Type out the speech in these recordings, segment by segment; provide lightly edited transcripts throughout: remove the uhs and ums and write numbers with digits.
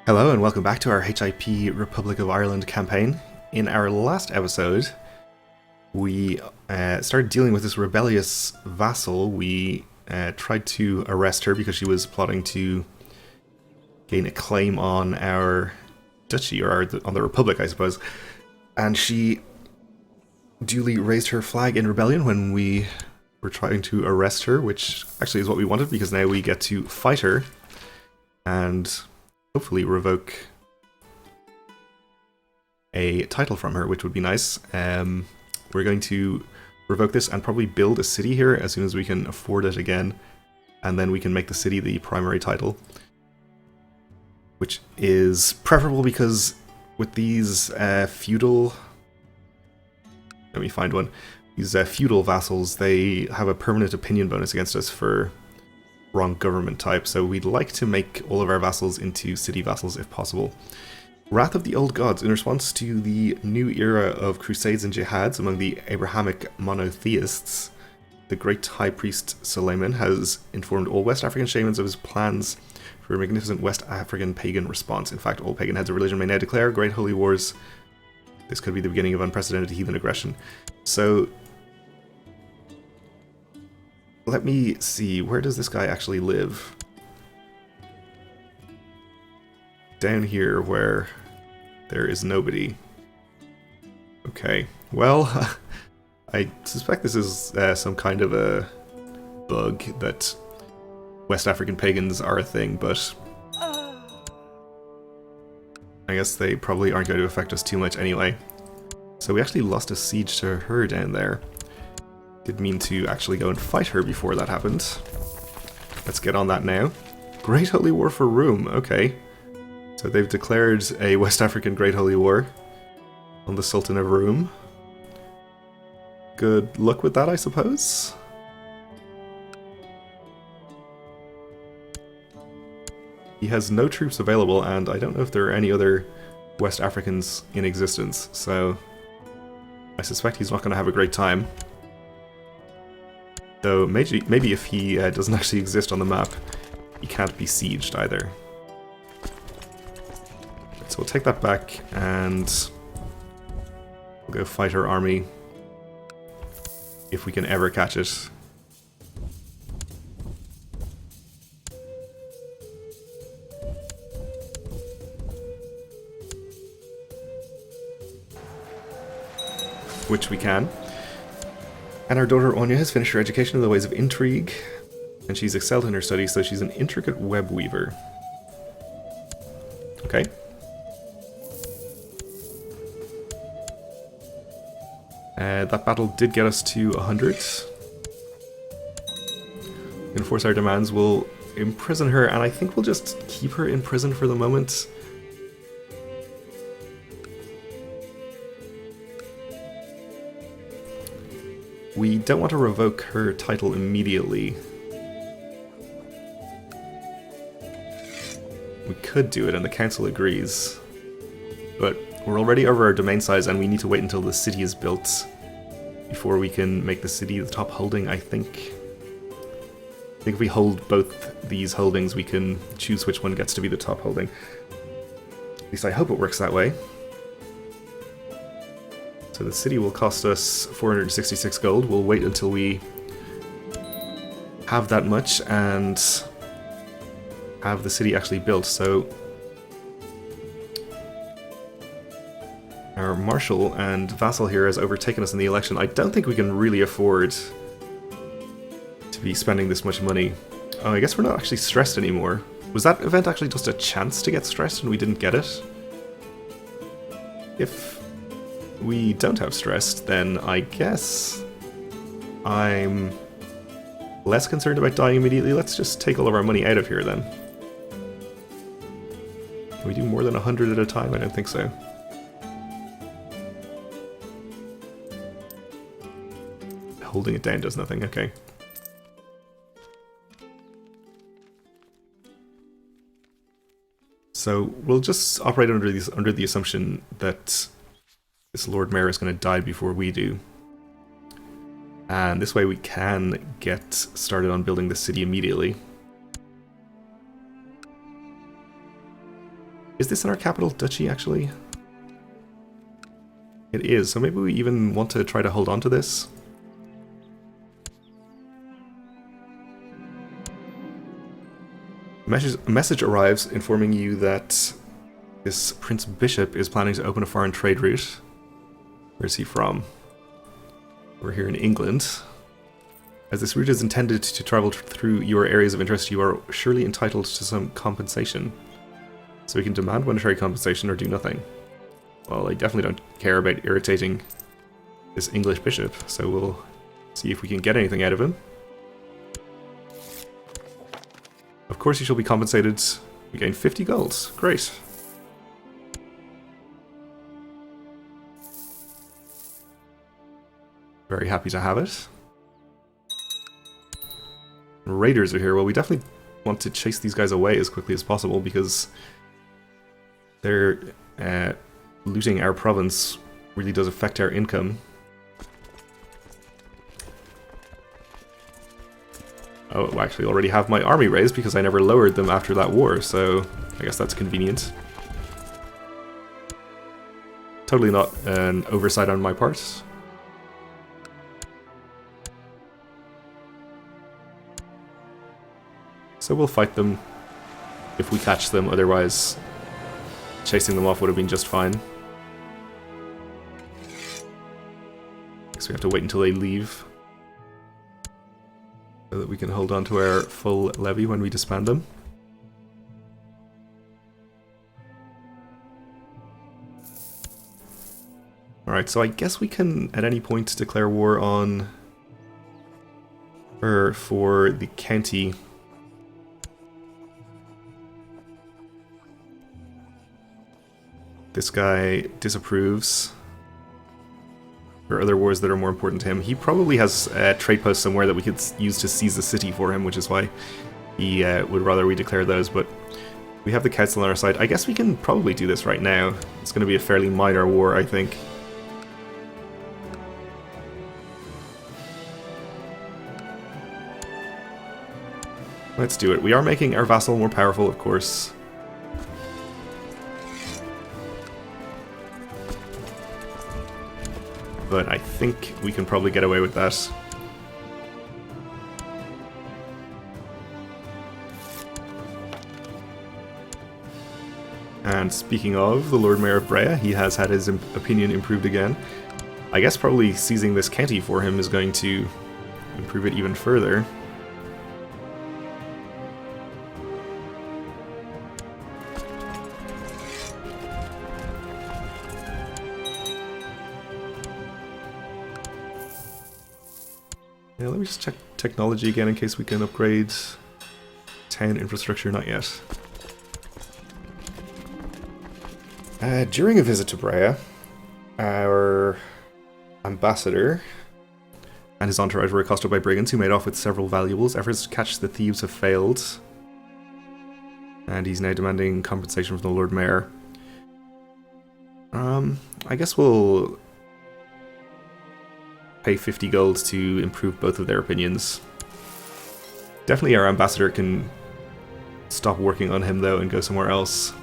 Hello and welcome back to our HIP Republic of Ireland campaign. In our last episode, we started dealing with this rebellious vassal. We tried to arrest her because she was plotting to gain a claim on our duchy, or on the Republic, I suppose. And she duly raised her flag in rebellion when we were trying to arrest her, which actually is what we wanted because now we get to fight her and hopefully revoke a title from her, which would be nice. We're going to revoke this and probably build a city here as soon as we can afford it again, and then we can make the city the primary title, which is preferable because with these feudal... Let me find one. These feudal vassals, they have a permanent opinion bonus against us for wrong government type, so we'd like to make all of our vassals into city vassals if possible. Wrath of the Old Gods. In response to the new era of crusades and jihads among the Abrahamic monotheists, the great High Priest Suleiman has informed all West African shamans of his plans for a magnificent West African pagan response. In fact, all pagan heads of religion may now declare great holy wars. This could be the beginning of unprecedented heathen aggression. So let me see, where does this guy actually live? Down here where there is nobody. Okay, well, I suspect this is some kind of a bug that West African pagans are a thing, but I guess they probably aren't going to affect us too much anyway. So we actually lost a siege to her down there. Did mean to actually go and fight her before that happened. Let's get on that now. Great Holy War for Roum, okay. So they've declared a West African Great Holy War on the Sultan of Roum. Good luck with that, I suppose. He has no troops available, and I don't know if there are any other West Africans in existence, so I suspect he's not going to have a great time. Though maybe if he doesn't actually exist on the map, he can't be sieged either. So we'll take that back and we'll go fight her army if we can ever catch it. Which we can. And our daughter Anya has finished her education in the ways of intrigue, and she's excelled in her studies, so she's an intricate web weaver. Okay. That battle did get us to 100. Enforce our demands. We'll imprison her, and I think we'll just keep her in prison for the moment. We don't want to revoke her title immediately. We could do it and the council agrees. But we're already over our domain size and we need to wait until the city is built before we can make the city the top holding, I think. I think if we hold both these holdings, we can choose which one gets to be the top holding. At least I hope it works that way. So the city will cost us 466 gold. We'll wait until we have that much and have the city actually built. So our marshal and vassal here has overtaken us in the election. I don't think we can really afford to be spending this much money. Oh, I guess we're not actually stressed anymore. Was that event actually just a chance to get stressed and we didn't get it? If we don't have stressed, then I guess I'm less concerned about dying immediately. Let's just take all of our money out of here then. Can we do more than 100 at a time? I don't think so. Holding it down does nothing, okay. So we'll just operate under the assumption that this Lord Mayor is going to die before we do. And this way we can get started on building the city immediately. Is this in our capital duchy, actually? It is, so maybe we even want to try to hold on to this. A message arrives informing you that this Prince Bishop is planning to open a foreign trade route. Where's he from? We're here in England. As this route is intended to travel through your areas of interest, you are surely entitled to some compensation. So we can demand monetary compensation or do nothing. Well, I definitely don't care about irritating this English bishop, so we'll see if we can get anything out of him. Of course you shall be compensated. We gain 50 gold. Great. Very happy to have it. Raiders are here. Well, we definitely want to chase these guys away as quickly as possible because they're looting our province really does affect our income. Oh, I actually already have my army raised because I never lowered them after that war, so I guess that's convenient. Totally not an oversight on my part. So we'll fight them if we catch them, otherwise chasing them off would have been just fine. Guess we have to wait until they leave so that we can hold on to our full levy when we disband them. Alright, so I guess we can at any point declare war on her for the county. This guy disapproves. There are other wars that are more important to him. He probably has a trade post somewhere that we could use to seize the city for him, which is why he would rather we declare those, but we have the council on our side. I guess we can probably do this right now. It's going to be a fairly minor war, I think. Let's do it. We are making our vassal more powerful, of course. But I think we can probably get away with that. And speaking of the Lord Mayor of Brea, he has had his opinion improved again. I guess probably seizing this county for him is going to improve it even further. Yeah, let me just check technology again in case we can upgrade town infrastructure. Not yet. During a visit to Brea, our ambassador and his entourage were accosted by brigands who made off with several valuables. Efforts to catch the thieves have failed, and he's now demanding compensation from the Lord Mayor. I guess we'll pay 50 gold to improve both of their opinions. Definitely our ambassador can stop working on him though and go somewhere else.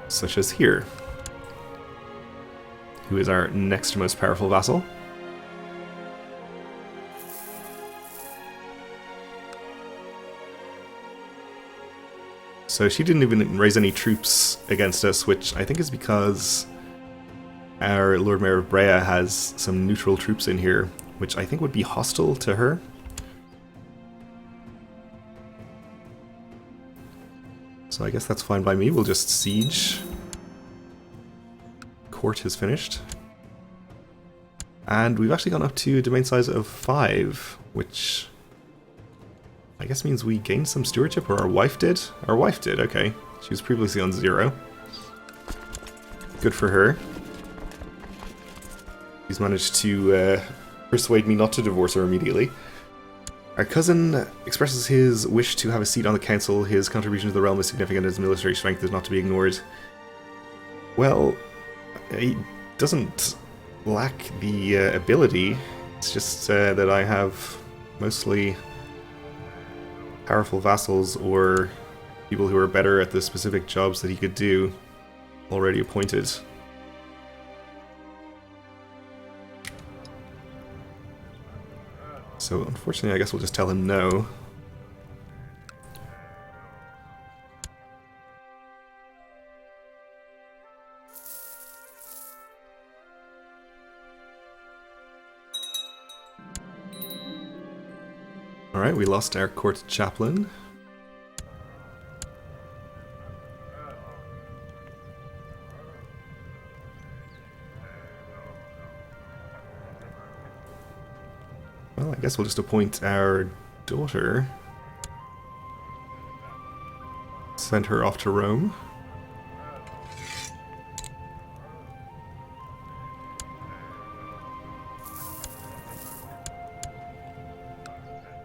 Such as here, who is our next most powerful vassal. So she didn't even raise any troops against us, which I think is because our Lord Mayor of Brea has some neutral troops in here, which I think would be hostile to her. So I guess that's fine by me. We'll just siege. Court is finished. And we've actually gone up to a domain size of 5, which I guess means we gained some stewardship, or our wife did? Our wife did, okay. She was previously on 0. Good for her. She's managed to persuade me not to divorce her immediately. Our cousin expresses his wish to have a seat on the council. His contribution to the realm is significant, his military strength is not to be ignored. Well, he doesn't lack the ability. It's just that I have mostly powerful vassals or people who are better at the specific jobs that he could do already appointed. So unfortunately I guess we'll just tell him no. Alright, we lost our court chaplain. Well, I guess we'll just appoint our daughter. Send her off to Rome.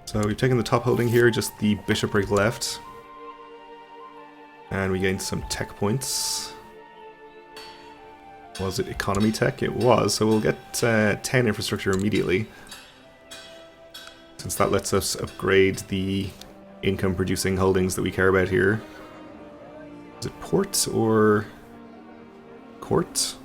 So we've taken the top holding here, just the bishopric left. And we gained some tech points. Was it economy tech? It was, so we'll get 10 infrastructure immediately. Since that lets us upgrade the income producing holdings that we care about here. Is it port or court? So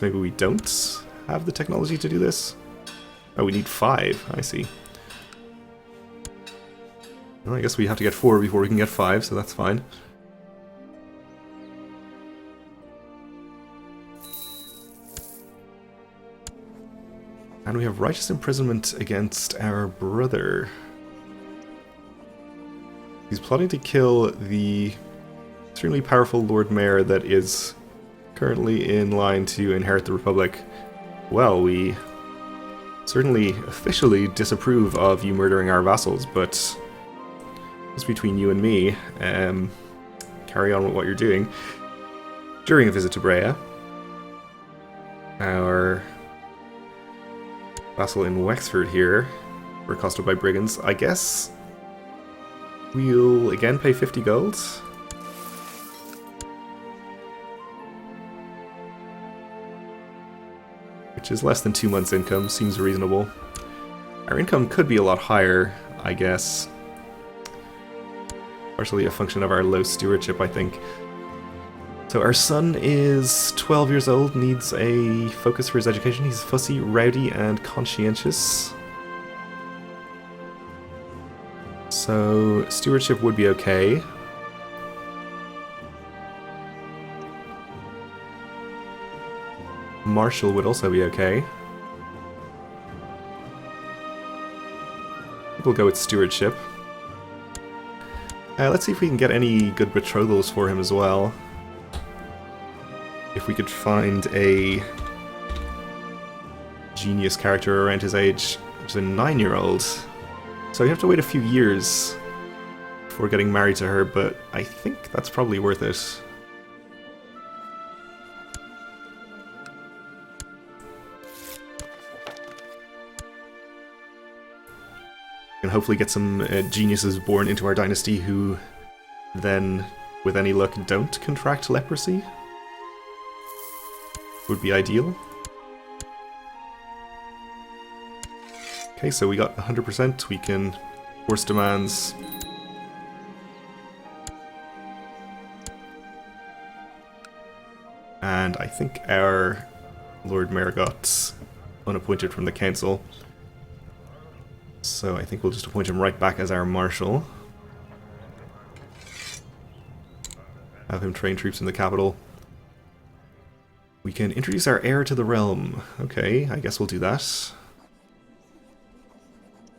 maybe we don't have the technology to do this? Oh, we need 5, I see. Well, I guess we have to get 4 before we can get 5, so that's fine. And we have righteous imprisonment against our brother. He's plotting to kill the extremely powerful Lord Mayor that is currently in line to inherit the Republic. Well, we certainly officially disapprove of you murdering our vassals, but just between you and me, carry on with what you're doing. During a visit to Brea, our vassal in Wexford here were accosted by brigands. I guess we'll again pay 50 gold. Which is less than 2 months' income, seems reasonable. Our income could be a lot higher, I guess. Partially a function of our low stewardship, I think. So our son is 12 years old, needs a focus for his education. He's fussy, rowdy, and conscientious. So stewardship would be okay. Marshall would also be okay. I think we'll go with stewardship. Let's see if we can get any good betrothals for him as well. If we could find a genius character around his age, which is a 9-year-old. So you have to wait a few years before getting married to her, but I think that's probably worth it. And hopefully get some geniuses born into our dynasty who then, with any luck, don't contract leprosy. Would be ideal. Okay, so we got 100%. We can force demands. And I think our Lord Mayor got unappointed from the council. So I think we'll just appoint him right back as our marshal. Have him train troops in the capital. We can introduce our heir to the realm. Okay, I guess we'll do that.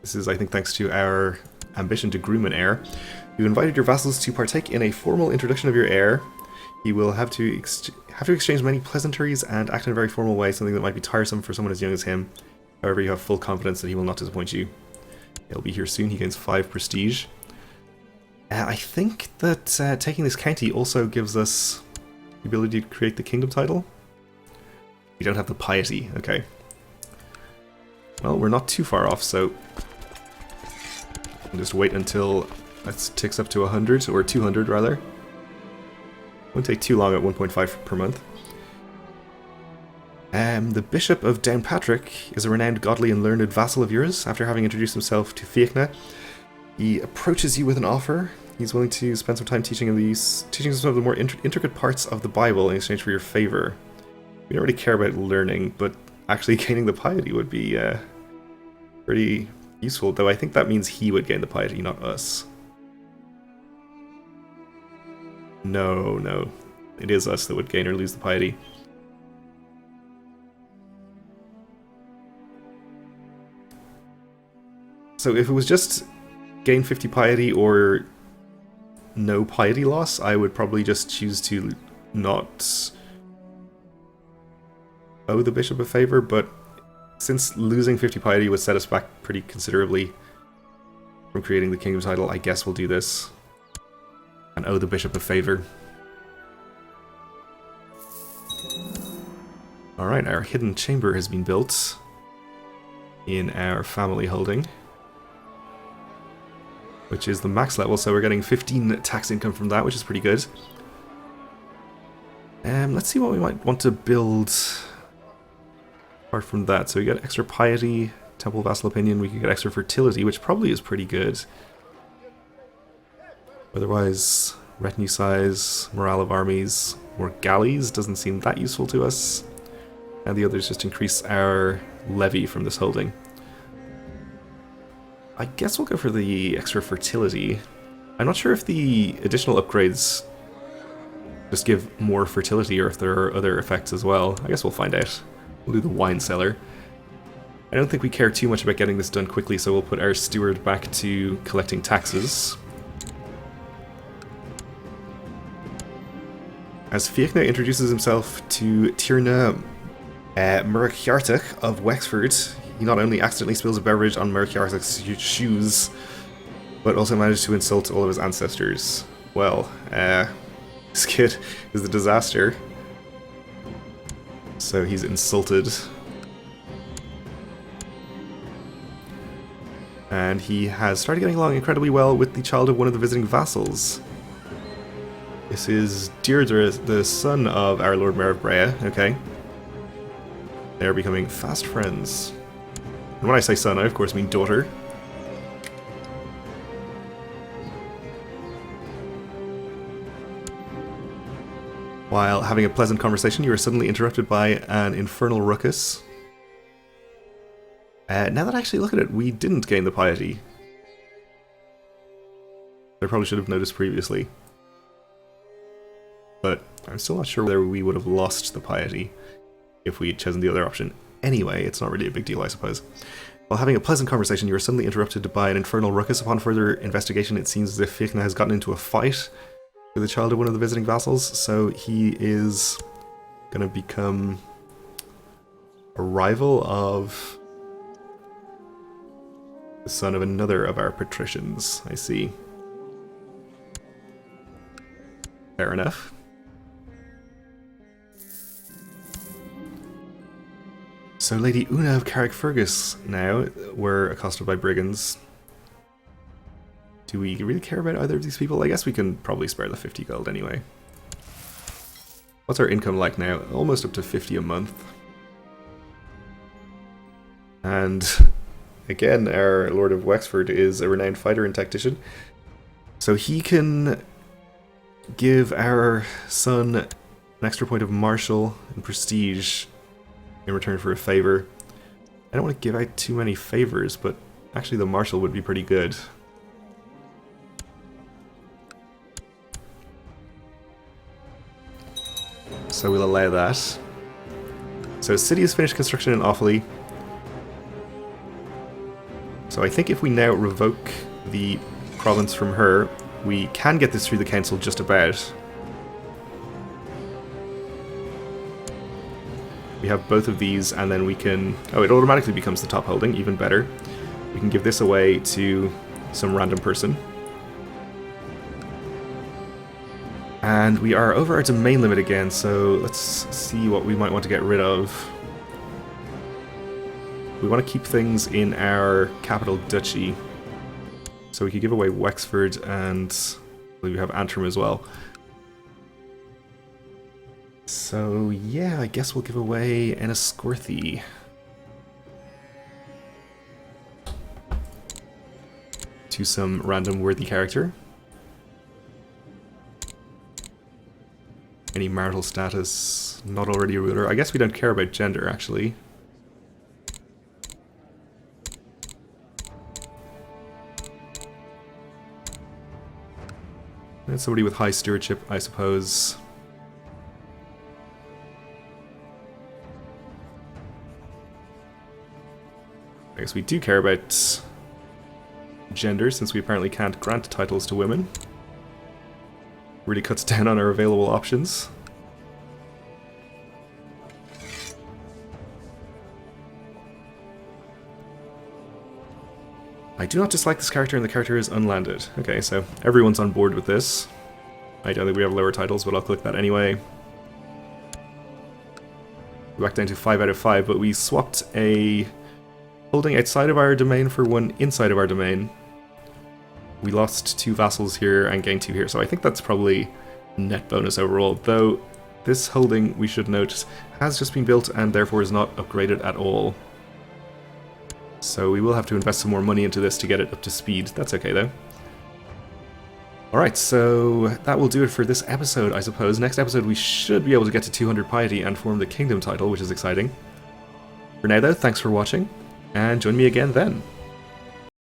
This is, I think, thanks to our ambition to groom an heir. You invited your vassals to partake in a formal introduction of your heir. He will have to exchange many pleasantries and act in a very formal way, something that might be tiresome for someone as young as him. However, you have full confidence that he will not disappoint you. He'll be here soon. He gains 5 prestige. I think that taking this county also gives us the ability to create the kingdom title. We don't have the piety. Okay. Well, we're not too far off, so we'll just wait until that ticks up to 100, or 200 rather. Won't take too long at 1.5 per month. The Bishop of Downpatrick is a renowned godly and learned vassal of yours. After having introduced himself to Fiachna, he approaches you with an offer. He's willing to spend some time teaching him some of the more intricate parts of the Bible in exchange for your favor. We don't really care about learning, but actually gaining the piety would be pretty useful, though I think that means he would gain the piety, not us. No. It is us that would gain or lose the piety. So if it was just gain 50 piety or no piety loss, I would probably just choose to not owe the bishop a favor, but since losing 50 piety would set us back pretty considerably from creating the kingdom title, I guess we'll do this and owe the bishop a favor. Alright, our hidden chamber has been built in our family holding, which is the max level, so we're getting 15 tax income from that, which is pretty good. Let's see what we might want to build apart from that. So we get extra piety, temple vassal opinion, we could get extra fertility, which probably is pretty good. Otherwise, retinue size, morale of armies, more galleys doesn't seem that useful to us. And the others just increase our levy from this holding. I guess we'll go for the extra fertility. I'm not sure if the additional upgrades just give more fertility or if there are other effects as well. I guess we'll find out. We'll do the wine cellar. I don't think we care too much about getting this done quickly, so we'll put our steward back to collecting taxes. As Fiachna introduces himself to Tierna Murkjartik of Wexford, he not only accidentally spills a beverage on Murkjartik's shoes, but also manages to insult all of his ancestors. Well, this kid is a disaster. So he's insulted. And he has started getting along incredibly well with the child of one of the visiting vassals. This is Deirdre, the son of our Lord Mayor of Brea. Okay. They are becoming fast friends. And when I say son, I of course mean daughter. While having a pleasant conversation, you are suddenly interrupted by an infernal ruckus. Now that I actually look at it, we didn't gain the piety. I probably should have noticed previously. But I'm still not sure whether we would have lost the piety if we had chosen the other option. Anyway, it's not really a big deal, I suppose. While having a pleasant conversation, you are suddenly interrupted by an infernal ruckus. Upon further investigation, it seems as if Fiachna has gotten into a fight with the child of one of the visiting vassals, so he is going to become a rival of the son of another of our patricians. I see. Fair enough. So Lady Una of Carrickfergus now were accosted by brigands. Do we really care about either of these people? I guess we can probably spare the 50 gold anyway. What's our income like now? Almost up to 50 a month. And again, our Lord of Wexford is a renowned fighter and tactician. So he can give our son an extra point of martial and prestige in return for a favor. I don't want to give out too many favors, but actually the martial would be pretty good. So we'll allow that. So city has finished construction in Offaly. So I think if we now revoke the province from her, we can get this through the council just about. We have both of these, and then we can... Oh, it automatically becomes the top holding, even better. We can give this away to some random person. And we are over our domain limit again, so let's see what we might want to get rid of. We want to keep things in our capital duchy. So we could give away Wexford, and we have Antrim as well. So yeah, I guess we'll give away an Escorthi. To some random worthy character. Any marital status, not already a ruler. I guess we don't care about gender, actually. And somebody with high stewardship, I suppose. I guess we do care about gender, since we apparently can't grant titles to women. Really cuts down on our available options. I do not dislike this character, and the character is unlanded. Okay, so everyone's on board with this. I don't think we have lower titles, but I'll click that anyway. We're back down to 5 out of 5, but we swapped a holding outside of our domain for one inside of our domain. We lost 2 vassals here and gained 2 here, so I think that's probably net bonus overall, though this holding, we should note, has just been built and therefore is not upgraded at all. So we will have to invest some more money into this to get it up to speed. That's okay though. Alright, so that will do it for this episode, I suppose. Next episode we should be able to get to 200 piety and form the kingdom title, which is exciting. For now though, thanks for watching, and join me again then.